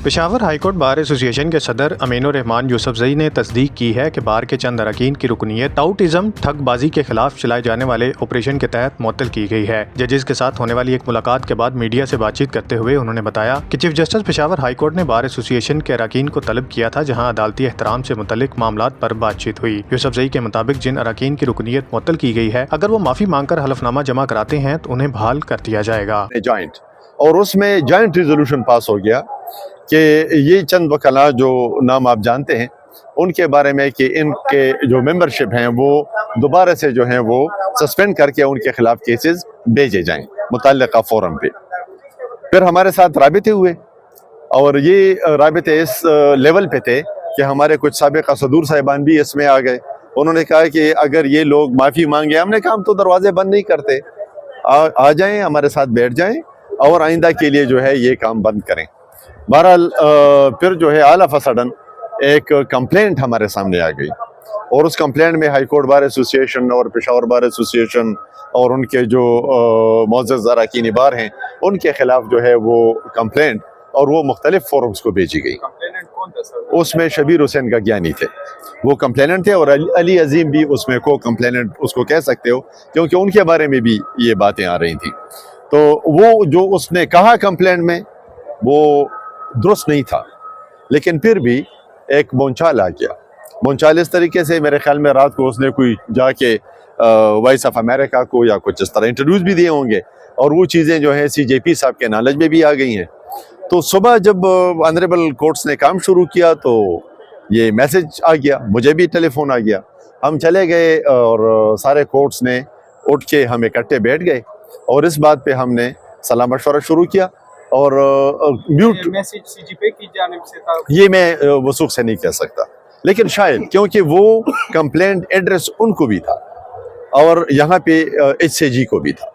Peshawar high court bar association के सदर अमीनुर रहमान यूसुफजई ने तस्दीक की है कि बार के चंद अरकान की रुकनीत टाउटिज्म ठगबाजी के खिलाफ चलाए जाने वाले ऑपरेशन के तहत मुअत्तल की गई है। जजेस के साथ होने वाली एक मुलाकात के बाद मीडिया से बातचीत करते हुए उन्होंने बताया कि चीफ जस्टिस पेशावर हाईकोर्ट ने बार एसोसिएशन के अरकान को तलब किया था, जहाँ अदालती एहतराम से मुतल्लिक मामलात पर बातचीत हुई। यूसुफजई के मुताबिक जिन अरकान की रुकनीत मुअत्तल की गई है, अगर वो माफी मांगकर हलफनामा जमा कराते हैं तो उन्हें बहाल कर दिया जाएगा। जॉइंट और उसमें जॉइंट रिजोल्यूशन पास हो गया कि ये चंद वकला जो नाम आप जानते हैं उनके बारे में कि इनके जो मेंबरशिप हैं वो दोबारा से जो हैं वो सस्पेंड करके उनके खिलाफ केसेस भेजे जाएं मुतल्लिका फोरम पे। फिर हमारे साथ राबिते हुए और ये राबिते इस लेवल पे थे कि हमारे कुछ साबिक़ा सदूर साहिबान भी इसमें आ गए। उन्होंने कहा कि अगर ये लोग माफ़ी मांगे, हमने कहा हम तो दरवाजे बंद नहीं करते, आ जाएं हमारे साथ बैठ जाएं और आइंदा के लिए जो है ये काम बंद करें। बहरहाल फिर जो है ऑल ऑफ अ सडन एक कंप्लेंट हमारे सामने आ गई और उस कंप्लेंट में हाई कोर्ट बार एसोसिएशन और पेशावर बार एसोसिएशन और उनके जो मोअज़्ज़ज़ अरकान बार हैं उनके खिलाफ जो है वो कंप्लेंट और वो मुख्तलिफ फोरम्स को भेजी गई। उसमें शबीर हुसैन गज्ञानी थे, वो कंप्लेनेंट थे, और अली अजीम भी उसमें को कंप्लेनेंट उसको कह सकते हो क्योंकि उनके बारे में भी ये बातें आ रही थी। तो वो जो उसने कहा कंप्लेंट में वो दुरुस्त नहीं था, लेकिन फिर भी एक बोंचाल आ गया। बोंचाल इस तरीके से मेरे ख्याल में रात को उसने कोई जाके वॉइस ऑफ अमेरिका को या कुछ इस तरह इंटरव्यूज़ भी दिए होंगे और वो चीज़ें जो है CJP साहब के नॉलेज में भी आ गई हैं। तो सुबह जब ऑनरेबल कोर्ट्स ने काम शुरू किया तो ये मैसेज आ गया, मुझे भी टेलीफोन आ गया। हम चले गए और सारे कोर्ट्स ने उठ के हम इकट्ठे बैठ गए और इस बात पे हमने सलाह मशवरा शुरू किया। और म्यूट मैसेज CJP की जानिब से था, ये मैं वसूख से नहीं कह सकता, लेकिन शायद क्योंकि वो कंप्लेंट एड्रेस उनको भी था और यहाँ पे HCG को भी था।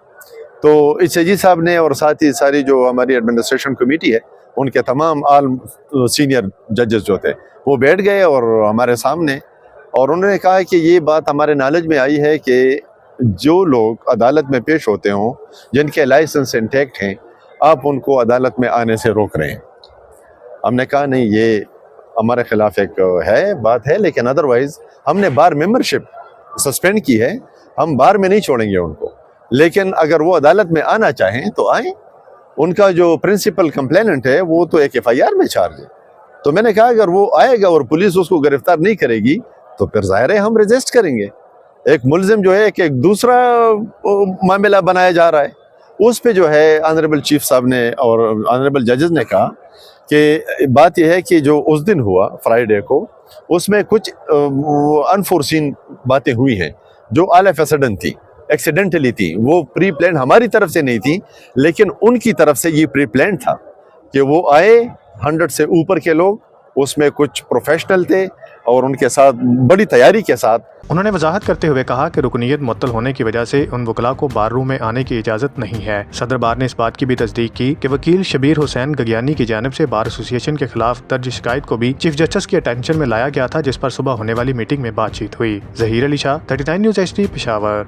तो HCG साहब ने और साथ ही सारी जो हमारी एडमिनिस्ट्रेशन कमेटी है उनके तमाम आल सीनियर जजेस जो थे वो बैठ गए और हमारे सामने, और उन्होंने कहा कि ये बात हमारे नॉलेज में आई है कि जो लोग अदालत में पेश होते हों जिनके लाइसेंस इंटैक्ट हैं, आप उनको अदालत में आने से रोक रहे हैं। हमने कहा नहीं, ये हमारे खिलाफ एक बात है, लेकिन अदरवाइज हमने बार मेंबरशिप सस्पेंड की है, हम बार में नहीं छोड़ेंगे उनको, लेकिन अगर वो अदालत में आना चाहें तो आएँ। उनका जो प्रिंसिपल कंप्लेनेंट है वो तो एक FIR में चार्ज है। तो मैंने कहा अगर वो आएगा और पुलिस उसको गिरफ्तार नहीं करेगी तो फिर जाहिर है हम रजिस्ट करेंगे। एक मुलजिम जो है एक दूसरा मामला बनाया जा रहा है, उस पे जो है ऑनरेबल चीफ साहब ने और ऑनरेबल जजेस ने कहा कि बात यह है कि जो उस दिन हुआ फ्राइडे को, उसमें कुछ अनफोर्सीन बातें हुई हैं जो ऑल ऑफ अ सडन थी, एक्सीडेंटली थी, वो प्री प्लान हमारी तरफ से नहीं थी, लेकिन उनकी तरफ से ये प्री प्लान था कि वो आए 100 से ऊपर के लोग, उसमें कुछ प्रोफेशनल थे और उनके साथ बड़ी तैयारी के साथ। उन्होंने वजाहत करते हुए कहा कि रुकनीत मुअत्तल होने की वजह से उन वकला को बार रूम में आने की इजाज़त नहीं है। सदर बार ने इस बात की भी तस्दीक की कि वकील शबीर हुसैन गज्ञानी की जानिब से बार एसोसिएशन के खिलाफ दर्ज शिकायत को भी चीफ जस्टिस की अटेंशन में लाया गया था, जिस पर सुबह होने वाली मीटिंग में बातचीत हुई। Zaheer Ali Shah, 39 news HD, Peshawar.